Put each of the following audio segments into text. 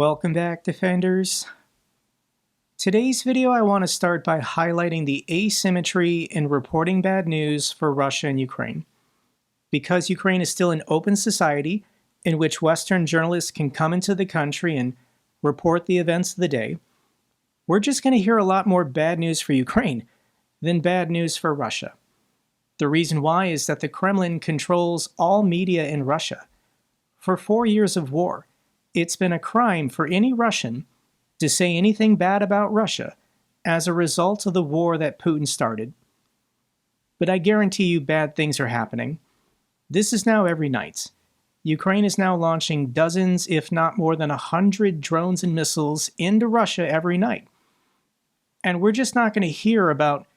Welcome back, Defenders. Today's video I want to start by highlighting the asymmetry in reporting bad news for Russia and Ukraine. Because Ukraine is still an open society in which Western journalists can come into the country and report the events of the day, we're just going to hear a lot more bad news for Ukraine than bad news for Russia. The reason why is that the Kremlin controls all media in Russia. For 4 years of war, it's been a crime for any Russian to say anything bad about Russia as a result of the war that Putin started. But I guarantee you bad things are happening. This is now every night. Ukraine is now launching dozens, if not more than 100 drones and missiles into Russia every night. And we're just not going to hear about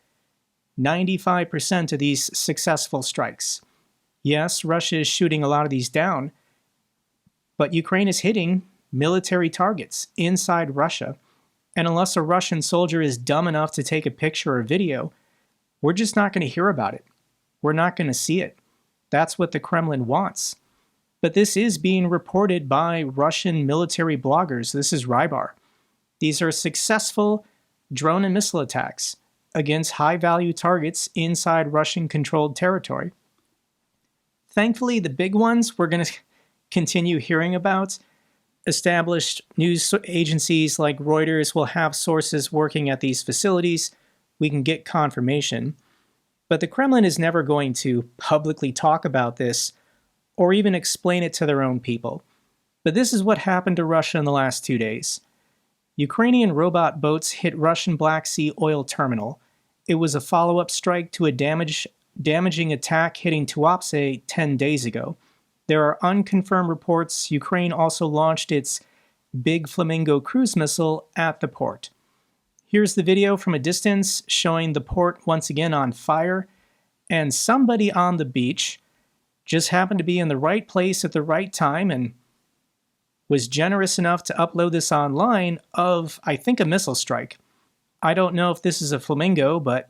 95% of these successful strikes. Yes, Russia is shooting a lot of these down, but Ukraine is hitting military targets inside Russia. And unless a Russian soldier is dumb enough to take a picture or video, we're just not going to hear about it. We're not going to see it. That's what the Kremlin wants. But this is being reported by Russian military bloggers. This is Rybar. These are successful drone and missile attacks against high-value targets inside Russian-controlled territory. Thankfully, the big ones we're going to continue hearing about. Established news agencies like Reuters will have sources working at these facilities. We can get confirmation. But the Kremlin is never going to publicly talk about this or even explain it to their own people. But this is what happened to Russia in the last 2 days. Ukrainian robot boats hit Russian Black Sea oil terminal. It was a follow-up strike to a damaging attack hitting Tuapse 10 days ago. There are unconfirmed reports Ukraine also launched its Big Flamingo cruise missile at the port. Here's the video from a distance showing the port once again on fire, and somebody on the beach just happened to be in the right place at the right time and was generous enough to upload this online of, I think, a missile strike. I don't know if this is a Flamingo, but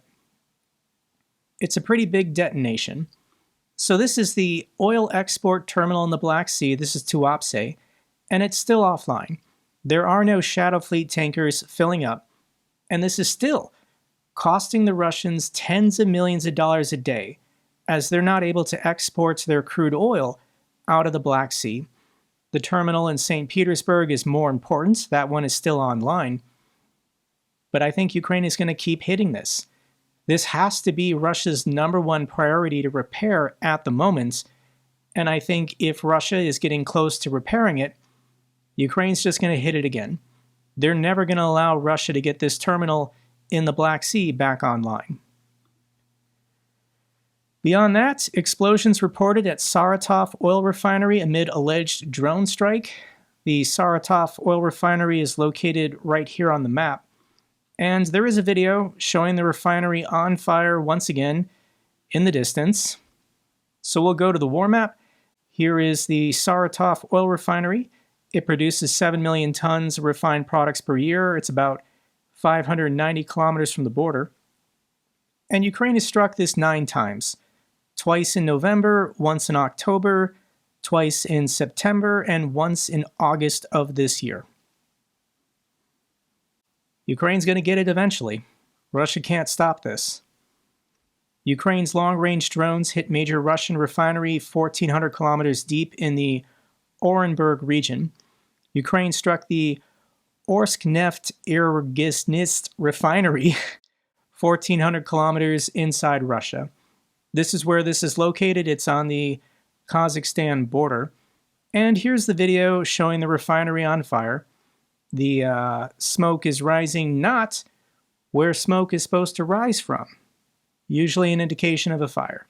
it's a pretty big detonation. So this is the oil export terminal in the Black Sea. This is Tuapse, and it's still offline. There are no Shadow Fleet tankers filling up, and this is still costing the Russians tens of millions of dollars a day as they're not able to export their crude oil out of the Black Sea. The terminal in St. Petersburg is more important. That one is still online. But I think Ukraine is going to keep hitting this. This has to be Russia's #1 priority to repair at the moment, and I think if Russia is getting close to repairing it, Ukraine's just going to hit it again. They're never going to allow Russia to get this terminal in the Black Sea back online. Beyond that, explosions reported at Saratov oil refinery amid alleged drone strike. The Saratov oil refinery is located right here on the map. And there is a video showing the refinery on fire once again in the distance. So we'll go to the war map. Here is the Saratov oil refinery. It produces 7 million tons of refined products per year. It's about 590 kilometers from the border. And Ukraine has struck this 9 times. Twice in November, once in October, twice in September, and once in August of this year. Ukraine's going to get it eventually. Russia can't stop this. Ukraine's long-range drones hit major Russian refinery 1,400 kilometers deep in the Orenburg region. Ukraine struck the Orskneft Irgisnist refinery 1,400 kilometers inside Russia. This is where this is located. It's on the Kazakhstan border. And here's the video showing the refinery on fire. The smoke is rising not where smoke is supposed to rise from, usually an indication of a fire.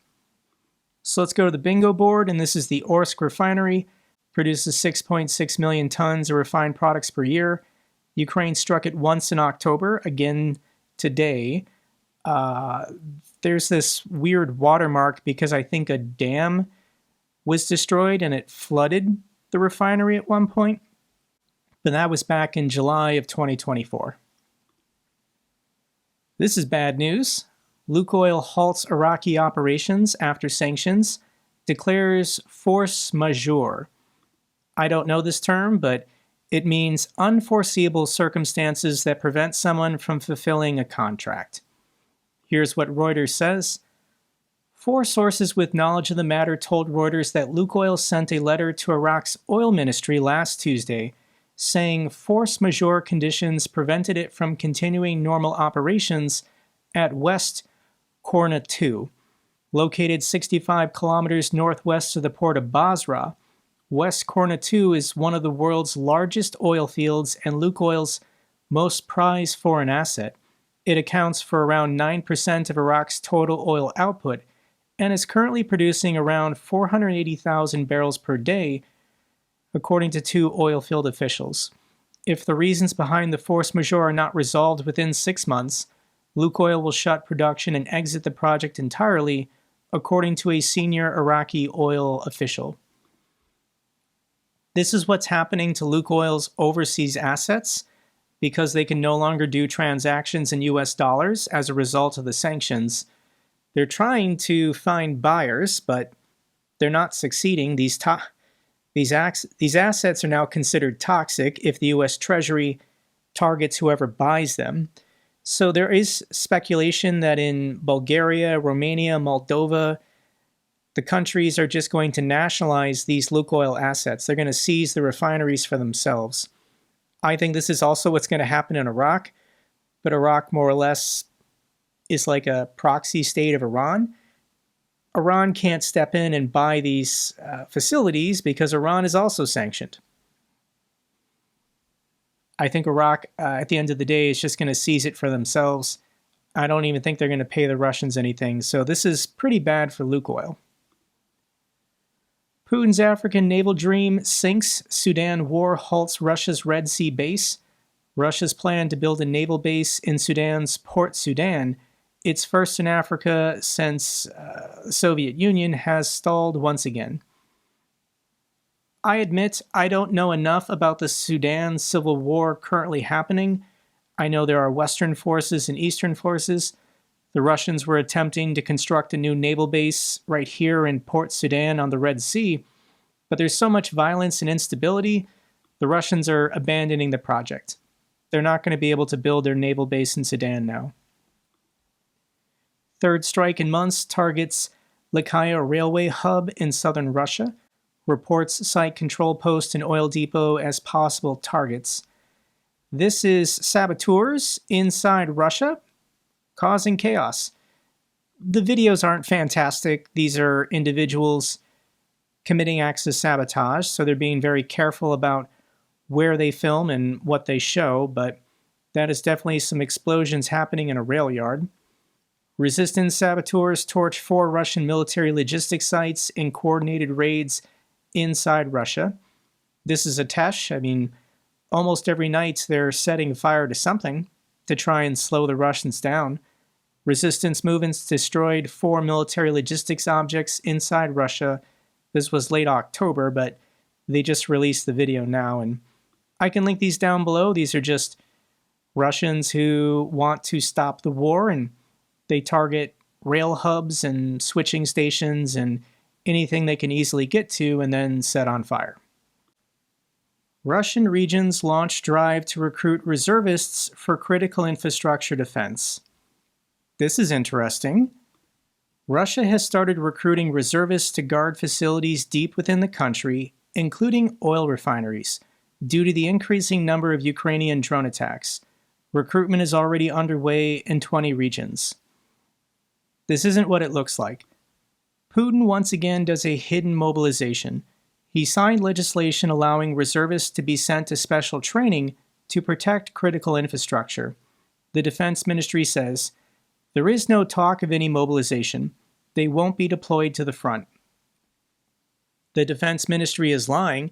So let's go to the bingo board, and this is the Orsk refinery, produces 6.6 million tons of refined products per year. Ukraine struck it once in October, again today. There's this weird watermark because I think a dam was destroyed and it flooded the refinery at one point. But that was back in July of 2024. This is bad news. Lukoil halts Iraqi operations after sanctions, declares force majeure. I don't know this term, but It means unforeseeable circumstances that prevent someone from fulfilling a contract. Here's what Reuters says. 4 sources with knowledge of the matter told Reuters that Lukoil sent a letter to Iraq's oil ministry last Tuesday, saying force majeure conditions prevented it from continuing normal operations at West Korna 2, located 65 kilometers northwest of the port of Basra. West Korna 2 is one of the world's largest oil fields and Lukoil's most prized foreign asset. It accounts for around 9% of Iraq's total oil output and is currently producing around 480,000 barrels per day, according to 2 oil field officials. If the reasons behind the force majeure are not resolved within 6 months, Lukoil will shut production and exit the project entirely, according to a senior Iraqi oil official. This is what's happening to Lukoil's overseas assets because they can no longer do transactions in US dollars as a result of the sanctions. They're trying to find buyers, but they're not succeeding. These assets are now considered toxic if the US Treasury targets whoever buys them. So there is speculation that in Bulgaria, Romania, Moldova, the countries are just going to nationalize these Lukoil assets. They're going to seize the refineries for themselves. I think this is also what's going to happen in Iraq, but Iraq more or less is like a proxy state of Iran. Iran can't step in and buy these facilities because Iran is also sanctioned. I think Iraq, at the end of the day, is just going to seize it for themselves. I don't even think they're going to pay the Russians anything, so this is pretty bad for Lukoil. Putin's African naval dream sinks. Sudan war halts Russia's Red Sea base. Russia's plan to build a naval base in Sudan's Port Sudan, its first in Africa since the Soviet Union, has stalled once again. I admit I don't know enough about the Sudan civil war currently happening. I know there are Western forces and Eastern forces. The Russians were attempting to construct a new naval base right here in Port Sudan on the Red Sea, but there's so much violence and instability, the Russians are abandoning the project. They're not going to be able to build their naval base in Sudan now. Third strike in months targets Lukoil railway hub in southern Russia. Reports cite control post and oil depot as possible targets. This is saboteurs inside Russia causing chaos. The videos aren't fantastic. These are individuals committing acts of sabotage, so they're being very careful about where they film and what they show, but that is definitely some explosions happening in a rail yard. Resistance saboteurs torch 4 Russian military logistics sites in coordinated raids inside Russia. This is a test. I mean, almost every night they're setting fire to something to try and slow the Russians down. Resistance movements destroyed 4 military logistics objects inside Russia. This was late October, but they just released the video now, and I can link these down below. These are just Russians who want to stop the war, and they target rail hubs and switching stations and anything they can easily get to and then set on fire. Russian regions launch drive to recruit reservists for critical infrastructure defense. This is interesting. Russia has started recruiting reservists to guard facilities deep within the country, including oil refineries, due to the increasing number of Ukrainian drone attacks. Recruitment is already underway in 20 regions. This isn't what it looks like. Putin once again does a hidden mobilization. He signed legislation allowing reservists to be sent to special training to protect critical infrastructure. The Defense Ministry says, there is no talk of any mobilization. They won't be deployed to the front. The Defense Ministry is lying,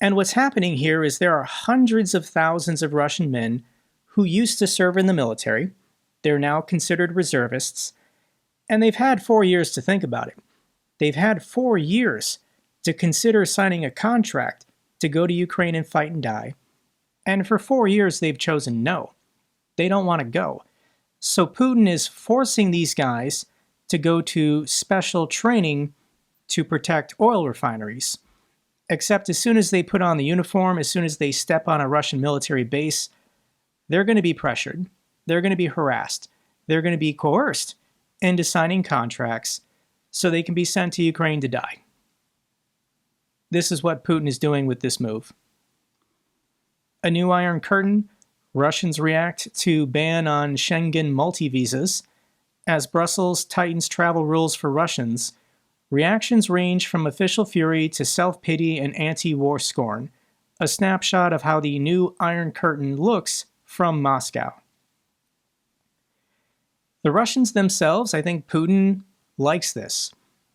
and what's happening here is there are hundreds of thousands of Russian men who used to serve in the military. They're now considered reservists, and they've had 4 years to think about it. They've had 4 years to consider signing a contract to go to Ukraine and fight and die. And for 4 years, they've chosen no. They don't want to go. So Putin is forcing these guys to go to special training to protect oil refineries. Except as soon as they put on the uniform, as soon as they step on a Russian military base, they're going to be pressured. They're going to be harassed. They're going to be coerced into signing contracts so they can be sent to Ukraine to die. This is what Putin is doing with this move. A new Iron Curtain. Russians react to ban on Schengen multi-visas. As Brussels tightens travel rules for Russians, reactions range from official fury to self-pity and anti-war scorn. A snapshot of how the new Iron Curtain looks from Moscow. The Russians themselves, I think Putin likes this.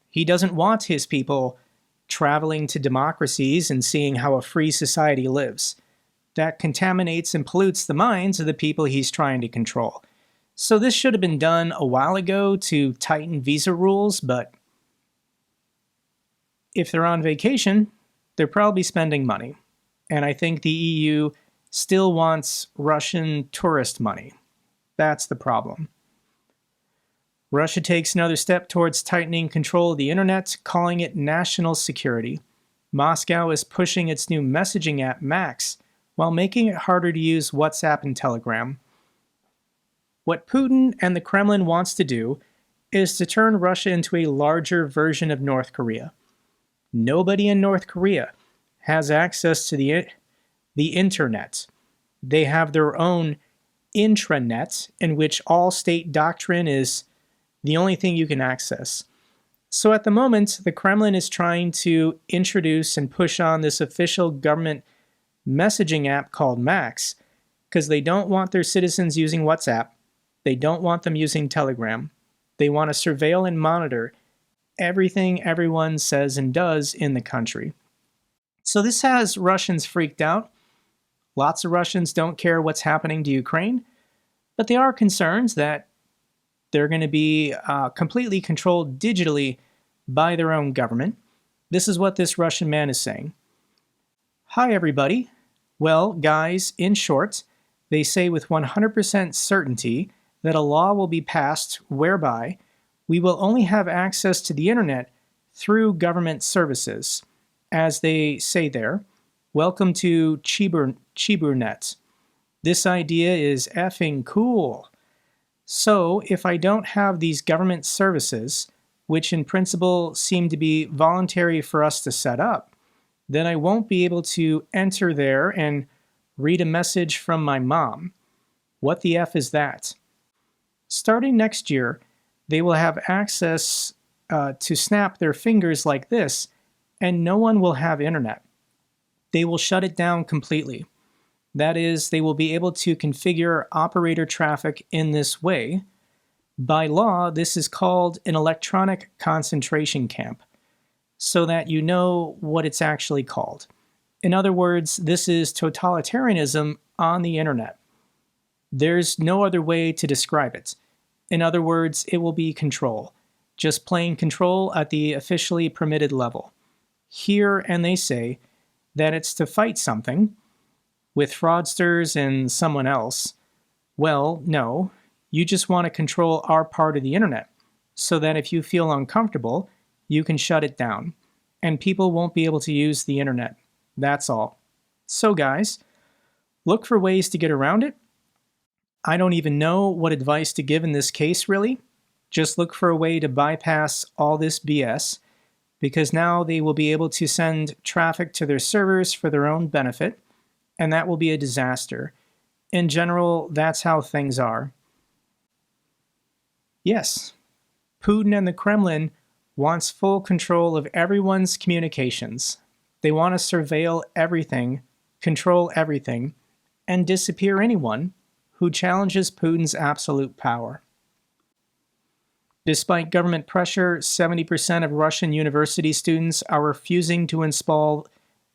He doesn't want his people traveling to democracies and seeing how a free society lives. That contaminates and pollutes the minds of the people he's trying to control. So this should have been done a while ago to tighten visa rules, but if they're on vacation, they're probably spending money. And I think the EU still wants Russian tourist money. That's the problem. Russia takes another step towards tightening control of the internet, calling it national security. Moscow is pushing its new messaging app, Max, while making it harder to use WhatsApp and Telegram. What Putin and the Kremlin wants to do is to turn Russia into a larger version of North Korea. Nobody in North Korea has access to the internet. They have their own intranet in which all state doctrine is the only thing you can access. So at the moment, the Kremlin is trying to introduce and push on this official government messaging app called Max because they don't want their citizens using WhatsApp. They don't want them using Telegram. They want to surveil and monitor everything everyone says and does in the country. So this has Russians freaked out. Lots of Russians don't care what's happening to Ukraine, but they are concerned that they're going to be completely controlled digitally by their own government. This is what this Russian man is saying. Hi, everybody. Well, guys, in short, they say with 100% certainty that a law will be passed whereby we will only have access to the internet through government services. As they say there, welcome to Chiburnet. This idea is effing cool. So, if I don't have these government services, which in principle seem to be voluntary for us to set up, then I won't be able to enter there and read a message from my mom. What the F is that? Starting next year, they will have access to snap their fingers like this, and no one will have internet. They will shut it down completely. That is, they will be able to configure operator traffic in this way. By law, this is called an electronic concentration camp, so that you know what it's actually called. In other words, this is totalitarianism on the internet. There's no other way to describe it. In other words, it will be control. Just plain control at the officially permitted level. Here, and they say that it's to fight something with fraudsters and someone else. Well, no. You just want to control our part of the internet, so that if you feel uncomfortable, you can shut it down, and people won't be able to use the internet. That's all. So guys, look for ways to get around it. I don't even know what advice to give in this case, really. Just look for a way to bypass all this BS, because now they will be able to send traffic to their servers for their own benefit, and that will be a disaster. In general, that's how things are. Yes, Putin and the Kremlin wants full control of everyone's communications. They want to surveil everything, control everything, and disappear anyone who challenges Putin's absolute power. Despite government pressure, 70% of Russian university students are refusing to install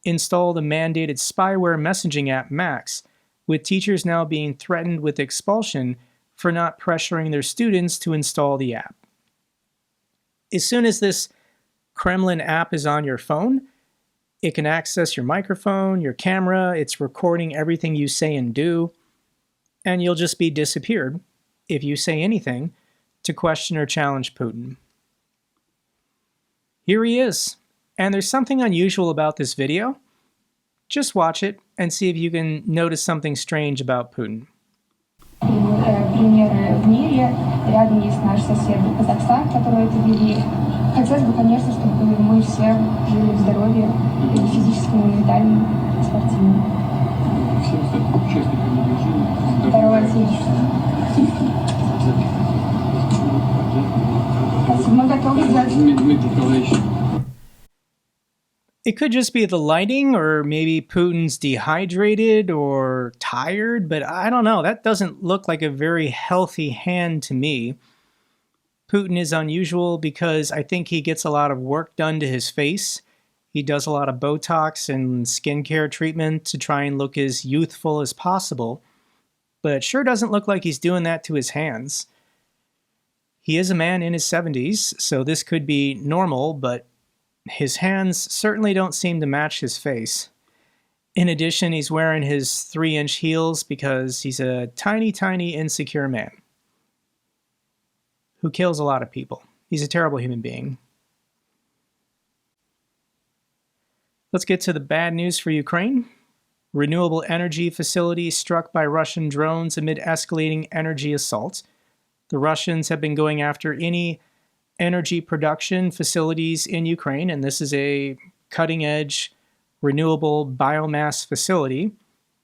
the mandated spyware messaging app Max, with teachers now being threatened with expulsion for not pressuring their students to install the app. As soon as this Kremlin app is on your phone, it can access your microphone, your camera, it's recording everything you say and do, and you'll just be disappeared if you say anything to question or challenge Putin. Here he is, And there's something unusual about this video. Just watch it and see if you can notice something strange about Putin. Примеры в мире. Рядом есть наш сосед Казахстан, который это ввели. Хотелось бы, конечно, чтобы мы все жили в здоровье, и физическом, и ментальном, и спортивном. Всем участникам режима. Второго отечества. Мы готовы сделать... It could just be the lighting, or maybe Putin's dehydrated or tired, but I don't know. That doesn't look like a very healthy hand to me. Putin is unusual because I think he gets a lot of work done to his face. He does a lot of Botox and skincare treatment to try and look as youthful as possible, but it sure doesn't look like he's doing that to his hands. He is a man in his 70s, so this could be normal, but his hands certainly don't seem to match his face. In addition, he's wearing his 3-inch heels because he's a tiny, tiny, insecure man who kills a lot of people. He's a terrible human being. Let's get to the bad news for Ukraine. Renewable energy facilities struck by Russian drones amid escalating energy assaults. The Russians have been going after any energy production facilities in Ukraine, and this is a cutting-edge renewable biomass facility.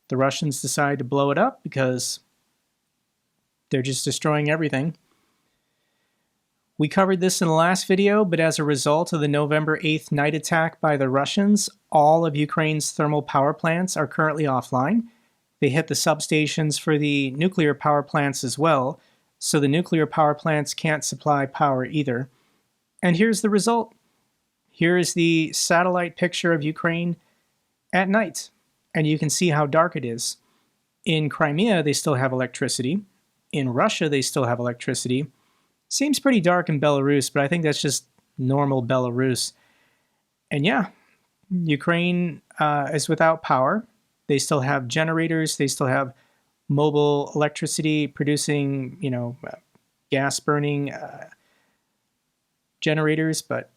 The Russians decide to blow it up because they're just destroying everything. We covered this in the last video, but as a result of the November 8th night attack by the Russians, all of Ukraine's thermal power plants are currently offline. They hit the substations for the nuclear power plants as well, so the nuclear power plants can't supply power either. And here's the result. Here is the satellite picture of Ukraine at night, and you can see how dark it is. In Crimea, they still have electricity. In Russia, they still have electricity. Seems pretty dark in Belarus, but I think that's just normal Belarus. And yeah, Ukraine is without power. They still have generators. They still have mobile electricity producing, gas burning generators, but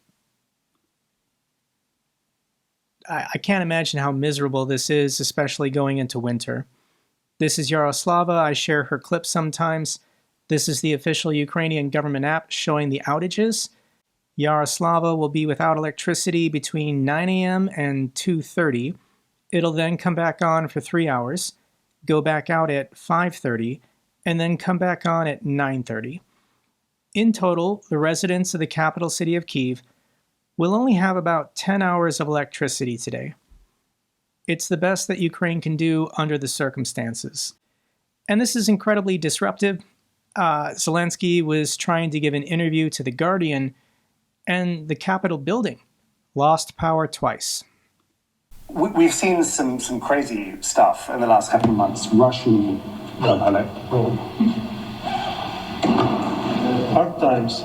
I can't imagine how miserable this is, especially going into winter. This is Yaroslava. I share her clips sometimes. This is the official Ukrainian government app showing the outages. Yaroslava will be without electricity between 9 a.m. and 2:30. It'll then come back on for 3 hours, go back out at 5:30, and then come back on at 9:30. In total, the residents of the capital city of Kyiv will only have about 10 hours of electricity today. It's the best that Ukraine can do under the circumstances. And this is incredibly disruptive. Zelensky was trying to give an interview to The Guardian, and the Capitol building lost power twice. We've seen some crazy stuff in the last couple of months. Russian... Hello. Hard times.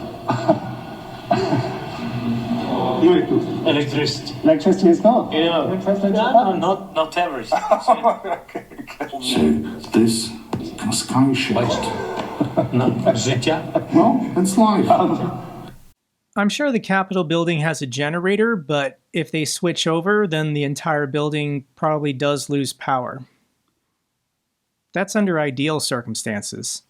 Electricity. Electricity is gone? Yeah. Not everything. Okay. So this sky shift. Well, it's life. I'm sure the Capitol building has a generator, but if they switch over, then the entire building probably does lose power. That's under ideal circumstances.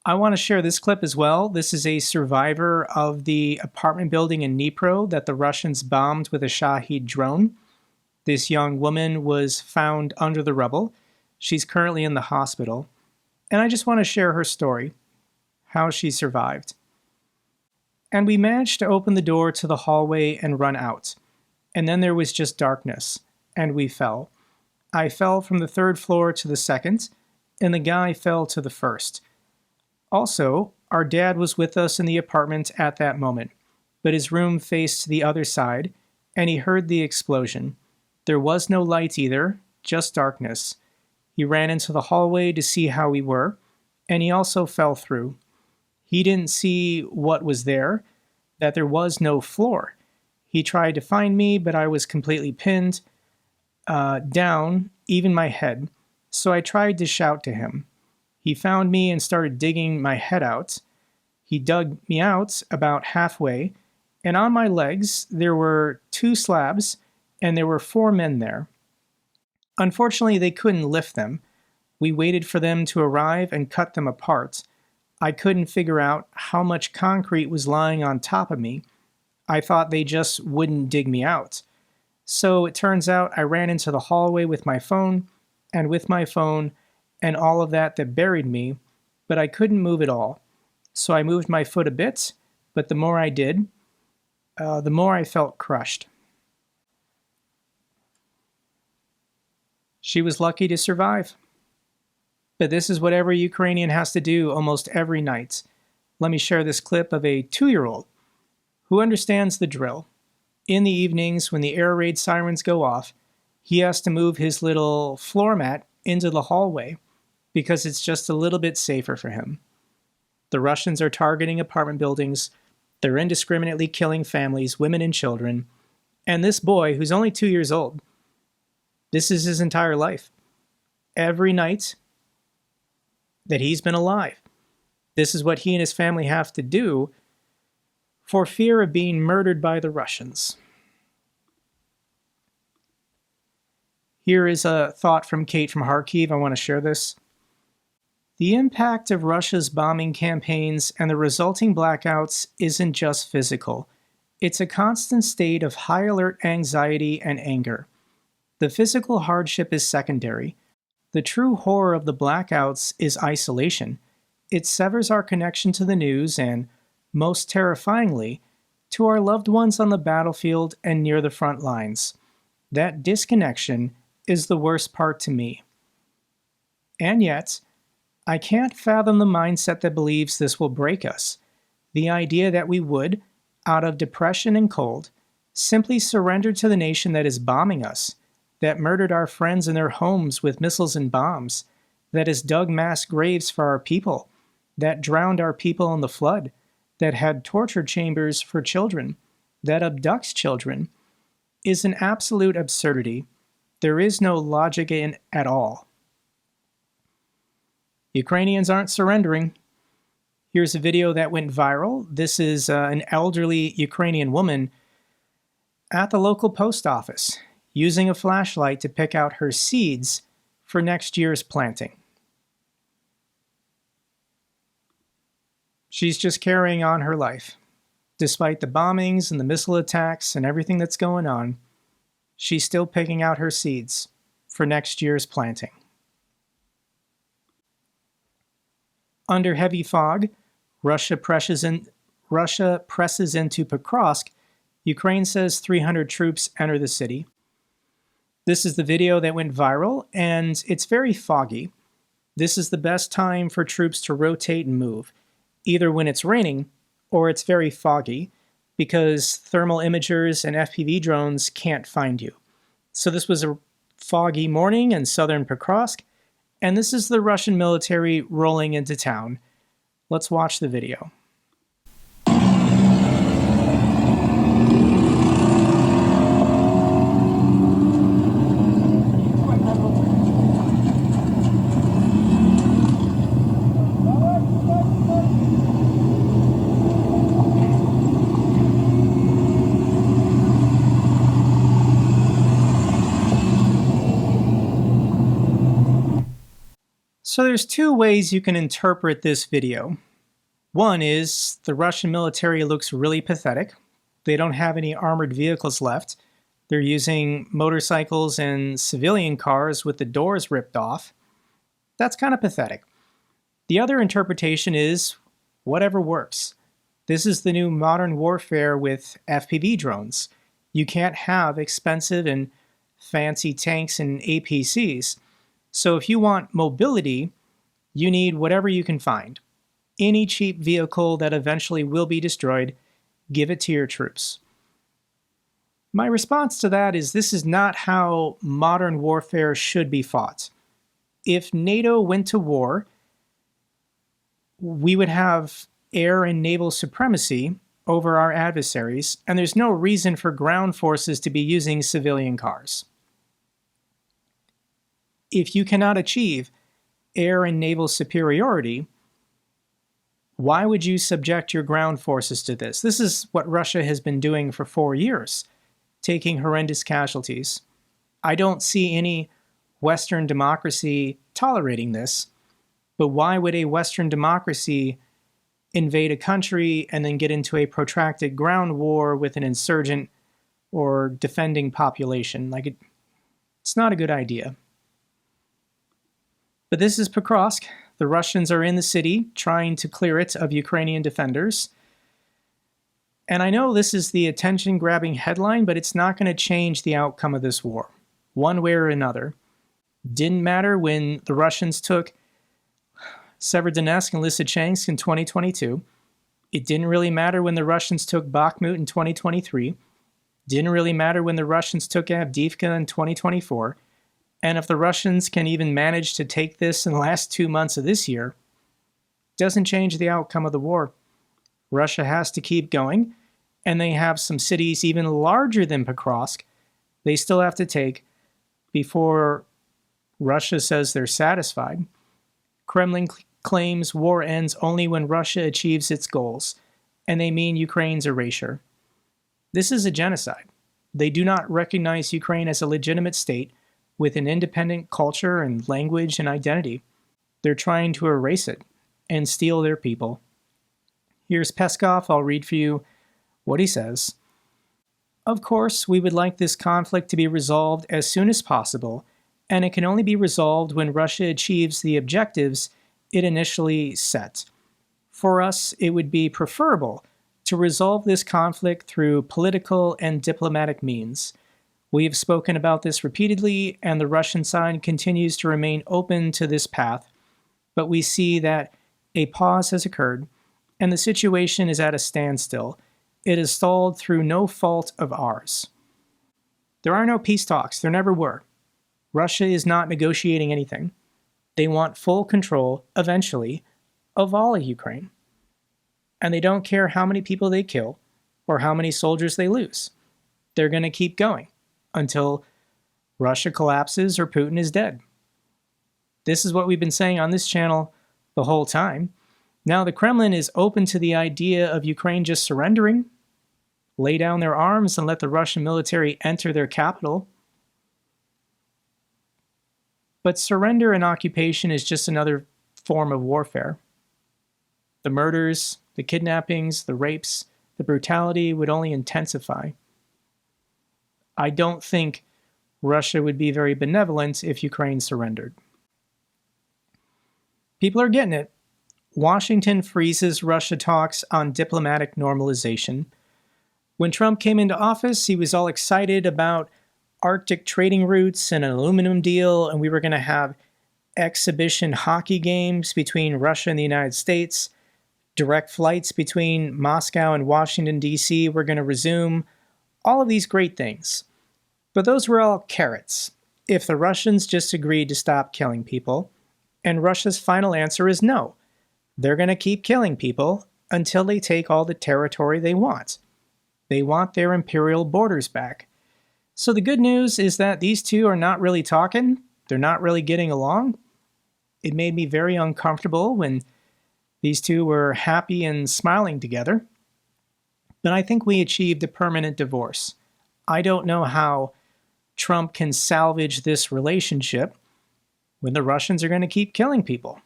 I want to share this clip as well. This is a survivor of the apartment building in Dnipro that the Russians bombed with a Shahed drone. This young woman was found under the rubble. She's currently in the hospital. And I just want to share her story, how she survived. And we managed to open the door to the hallway and run out. And then there was just darkness, and we fell. I fell from the 3rd floor to the 2nd, and the guy fell to the 1st. Also, our dad was with us in the apartment at that moment, but his room faced the other side, and he heard the explosion. There was no light either, just darkness. He ran into the hallway to see how we were, and he also fell through. He didn't see what was there, that there was no floor. He tried to find me, but I was completely pinned down, even my head, so I tried to shout to him. He found me and started digging my head out. He dug me out about halfway, And on my legs, there were 2 slabs, and there were 4 men there. Unfortunately, they couldn't lift them. We waited for them to arrive and cut them apart. I couldn't figure out how much concrete was lying on top of me. I thought they just wouldn't dig me out. So it turns out I ran into the hallway with my phone, and all of that buried me, but I couldn't move at all. So I moved my foot a bit, but the more I did, the more I felt crushed. She was lucky to survive. But this is what every Ukrainian has to do almost every night. Let me share this clip of a 2-year-old who understands the drill. In the evenings, when the air raid sirens go off, he has to move his little floor mat into the hallway because it's just a little bit safer for him. The Russians are targeting apartment buildings. They're indiscriminately killing families, women and children. And this boy, who's only 2 years old, this is his entire life. Every night that he's been alive, this is what he and his family have to do for fear of being murdered by the Russians. Here is a thought from Kate from Kharkiv. I want to share this. The impact of Russia's bombing campaigns and the resulting blackouts isn't just physical. It's a constant state of high alert anxiety and anger. The physical hardship is secondary. The true horror of the blackouts is isolation. It severs our connection to the news and, most terrifyingly, to our loved ones on the battlefield and near the front lines. That disconnection is the worst part to me. And yet, I can't fathom the mindset that believes this will break us. The idea that we would, out of depression and cold, simply surrender to the nation that is bombing us, that murdered our friends in their homes with missiles and bombs, that has dug mass graves for our people, that drowned our people in the flood, that had torture chambers for children, that abducts children, is an absolute absurdity. There is no logic in it at all. Ukrainians aren't surrendering. Here's a video that went viral. This is an elderly Ukrainian woman at the local post office using a flashlight to pick out her seeds for next year's planting. She's just carrying on her life. Despite the bombings and the missile attacks and everything that's going on, she's still picking out her seeds for next year's planting. Under heavy fog, Russia presses into Pokrovsk. Ukraine says 300 troops enter the city. This is the video that went viral, and it's very foggy. This is the best time for troops to rotate and move, either when it's raining or it's very foggy, because thermal imagers and FPV drones can't find you. So this was a foggy morning in southern Pokrovsk, and this is the Russian military rolling into town. Let's watch the video. So there's 2 ways you can interpret this video. One is the Russian military looks really pathetic. They don't have any armored vehicles left. They're using motorcycles and civilian cars with the doors ripped off. That's kind of pathetic. The other interpretation is whatever works. This is the new modern warfare with FPV drones. You can't have expensive and fancy tanks and APCs. So if you want mobility, you need whatever you can find. Any cheap vehicle that eventually will be destroyed, give it to your troops. My response to that is this is not how modern warfare should be fought. If NATO went to war, we would have air and naval supremacy over our adversaries, and there's no reason for ground forces to be using civilian cars. If you cannot achieve air and naval superiority, Why would you subject your ground forces to this? This is what Russia has been doing for 4 years, taking horrendous casualties. I don't see any Western democracy tolerating this, but why would a Western democracy invade a country and then get into a protracted ground war with an insurgent or defending population? It's not a good idea. But this is Pokrovsk. The Russians are in the city trying to clear it of Ukrainian defenders. And I know this is the attention-grabbing headline, but it's not going to change the outcome of this war, one way or another. Didn't matter when the Russians took Severodonetsk and Lysychansk in 2022. It didn't really matter when the Russians took Bakhmut in 2023. Didn't really matter when the Russians took Avdiivka in 2024. And if the Russians can even manage to take this in the last 2 months of this year, doesn't change the outcome of the war. Russia has to keep going, and they have some cities even larger than Pokrovsk they still have to take before Russia says they're satisfied. Kremlin claims war ends only when Russia achieves its goals, and they mean Ukraine's erasure. This is a genocide. They do not recognize Ukraine as a legitimate state with an independent culture and language and identity. They're trying to erase it and steal their people. Here's Peskov. I'll read for you what he says. Of course, we would like this conflict to be resolved as soon as possible, and it can only be resolved when Russia achieves the objectives it initially set. For us, it would be preferable to resolve this conflict through political and diplomatic means. We have spoken about this repeatedly, and the Russian side continues to remain open to this path, but we see that a pause has occurred, and the situation is at a standstill. It is stalled through no fault of ours. There are no peace talks. There never were. Russia is not negotiating anything. They want full control, eventually, of all of Ukraine. And they don't care how many people they kill or how many soldiers they lose. They're going to keep going until Russia collapses or Putin is dead. This is what we've been saying on this channel the whole time. Now the Kremlin is open to the idea of Ukraine just surrendering, lay down their arms and let the Russian military enter their capital. But surrender and occupation is just another form of warfare. The murders, the kidnappings, the rapes, the brutality would only intensify. I don't think Russia would be very benevolent if Ukraine surrendered. People are getting it. Washington freezes Russia talks on diplomatic normalization. When Trump came into office, he was all excited about Arctic trading routes and an aluminum deal, and we were going to have exhibition hockey games between Russia and the United States. Direct flights between Moscow and Washington, D.C. were going to resume. All of these great things. But those were all carrots. If the Russians just agreed to stop killing people, and Russia's final answer is no. They're going to keep killing people until they take all the territory they want. They want their imperial borders back. So the good news is that these two are not really talking. They're not really getting along. It made me very uncomfortable when these two were happy and smiling together. But I think we achieved a permanent divorce. I don't know how Trump can salvage this relationship when the Russians are going to keep killing people.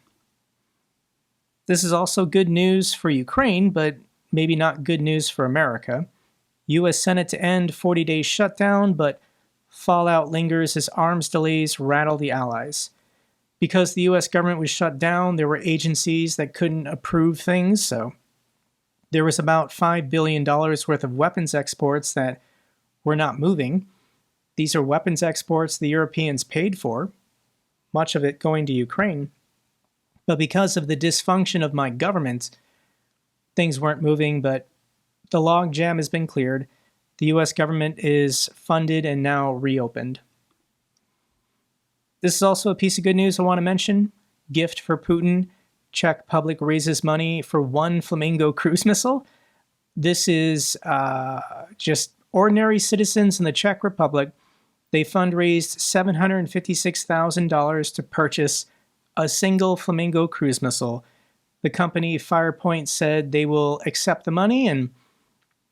This is also good news for Ukraine, but maybe not good news for America. U.S. Senate to end 40-day shutdown, but fallout lingers as arms delays rattle the allies. Because the U.S. government was shut down, there were agencies that couldn't approve things, so there was about $5 billion worth of weapons exports that were not moving. These are weapons exports the Europeans paid for, much of it going to Ukraine. But because of the dysfunction of my government, things weren't moving, but the log jam has been cleared. The U.S. government is funded and now reopened. This is also a piece of good news I want to mention. Gift for Putin. Czech public raises money for one Flamingo cruise missile. This is just ordinary citizens in the Czech Republic. They fundraised $756,000 to purchase a single Flamingo cruise missile The company Firepoint said they will accept the money and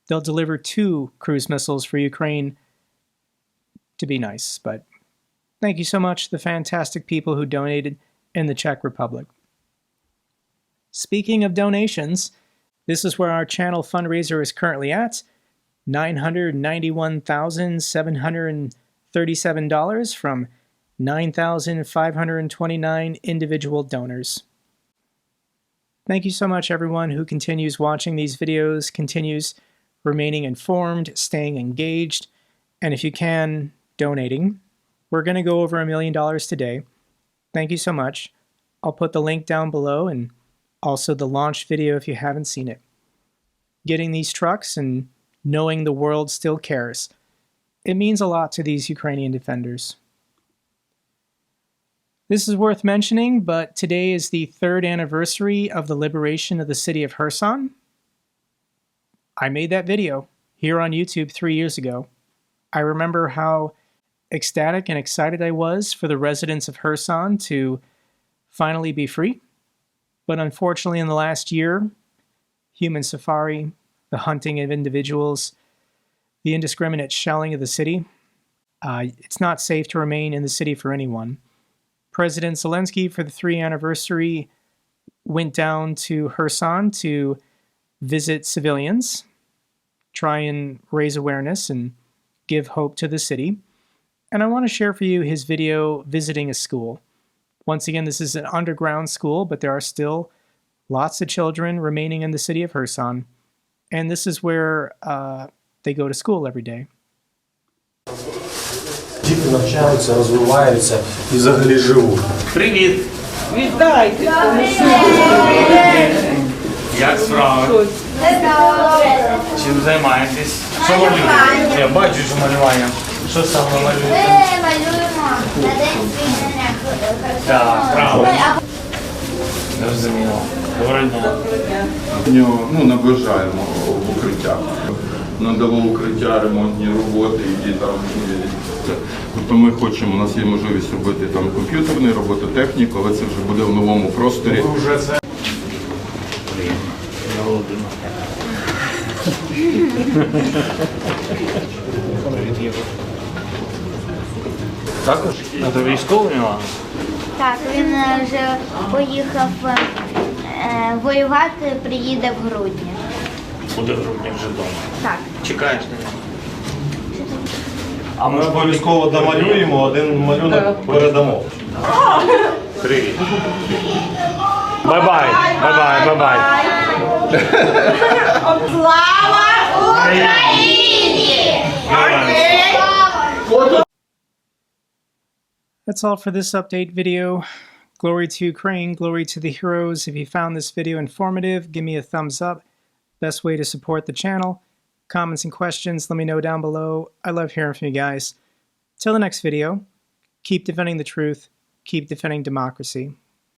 they'll deliver 2 cruise missiles for Ukraine to be nice. But thank you so much to the fantastic people who donated in the Czech Republic. Speaking of donations, this is where our channel fundraiser is currently at, $991,737 from 9,529 individual donors. Thank you so much, everyone who continues watching these videos, continues remaining informed, staying engaged, and if you can, donating. We're going to go over $1 million today. Thank you so much. I'll put the link down below and also the launch video if you haven't seen it. Getting these trucks and knowing the world still cares. It means a lot to these Ukrainian defenders. This is worth mentioning, but today is the 3rd anniversary of the liberation of the city of Kherson. I made that video here on YouTube 3 years ago. I remember how ecstatic and excited I was for the residents of Kherson to finally be free. But unfortunately, in the last year, human safari, the hunting of individuals, the indiscriminate shelling of the city, it's not safe to remain in the city for anyone. President Zelensky, for the 3rd anniversary, went down to Kherson to visit civilians, try and raise awareness and give hope to the city. And I want to share for you his video visiting a school. Once again, this is an underground school, but there are still lots of children remaining in the city of Kherson. And this is where they go to school every day. Діти навчаються, розвиваються і взагалі живуть. Привіт! Вітайте! Як справи? Чим займаєтесь? Що малюєте? Я бачу, що малювання. Що саме малюєте? Малюємо на день звільнення Херсону. Так, правильно. Зрозуміло. Доброго дня. Наближаємо в укриття. Надало укриття, ремонтні роботи, які там. Тобто ми хочемо, у нас є можливість робити там комп'ютерний, робототехніку, але це вже буде в новому просторі. Вже це. Володимир. Також? А то військовий Мілан? Так, він вже поїхав воювати, приїде в грудні. Буде в грудні вже вдома. Так. Чекаєш на нього? А ми обов'язково домалюємо, один малюнок передамо. Привіт. Бай-бай. Бай-бай, бай-бай. Слава Україні! That's all for this update video. Glory to Ukraine, glory to the heroes. If you found this video informative, give me a thumbs up. Best way to support the channel. Comments and questions, let me know down below. I love hearing from you guys. Till the next video, keep defending the truth, keep defending democracy.